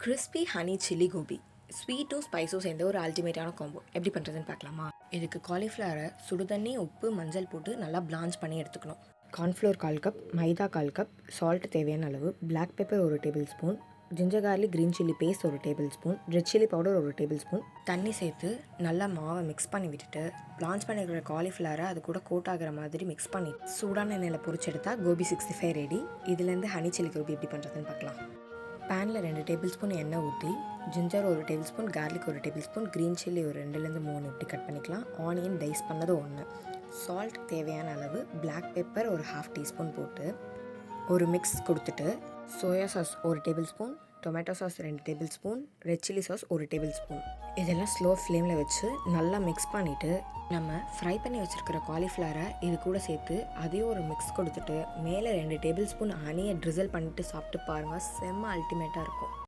Crispy honey chilli Gopi ஸ்வீட்டும் ஸ்பைஸும் சேர்ந்த ஒரு அல்டிமேட்டான combo. எப்படி பண்ணுறதுன்னு பார்க்கலாமா? இதுக்கு காலிஃப்ளவரை சுடுதண்ணி, உப்பு, மஞ்சள் போட்டு நல்லா பிளான்ச் பண்ணி எடுத்துக்கணும். Cornflour 1/4 cup, maida 1/4 cup, salt தேவையான அளவு, black pepper 1 tablespoon, ginger garlic green chilli paste 1 tablespoon, red chilli powder 1 tablespoon, தண்ணி சேர்த்து நல்லா மாவை மிக்ஸ் பண்ணி விட்டுட்டு பிளான்ச் பண்ணிக்கிற காலிஃப்ளவரை அது கூட கோட் ஆகிற மாதிரி மிக்ஸ் பண்ணி சூடான எண்ணெயில் பொரிச்செடுத்தா கோபி 65 ரெடி. இதுலேருந்து ஹனி சில்லி கோபி எப்படி பண்ணுறதுன்னு பார்க்கலாம். பேனில் 2 டேபிள் ஸ்பூன் எண்ணெய் ஊற்றி ginger 1 table spoon, garlic 1 table spoon, green chilli ஒரு 2-3 இப்படி கட் பண்ணிக்கலாம். ஆனியன் டைஸ் பண்ணது 1, சால்ட் தேவையான அளவு, பிளாக் பெப்பர் ஒரு 1/2 டீஸ்பூன் போட்டு ஒரு மிக்ஸ் கொடுத்துட்டு soya sauce 1 table spoon, tomato sauce 2 table spoon, red chilli sauce 1 table spoon இதெல்லாம் ஸ்லோ ஃப்ளேமில் வச்சு நல்லா மிக்ஸ் பண்ணிவிட்டு நம்ம ஃப்ரை பண்ணி வச்சுருக்கிற காலிஃப்ளவரை இது கூட சேர்த்து அதையும் ஒரு மிக்ஸ் கொடுத்துட்டு மேலே 2 டேபிள் ஸ்பூன் ஹனியை ட்ரிசல் பண்ணிவிட்டு சாப்பிட்டு பாருங்கள். செம்ம அல்டிமேட்டாக இருக்கும்.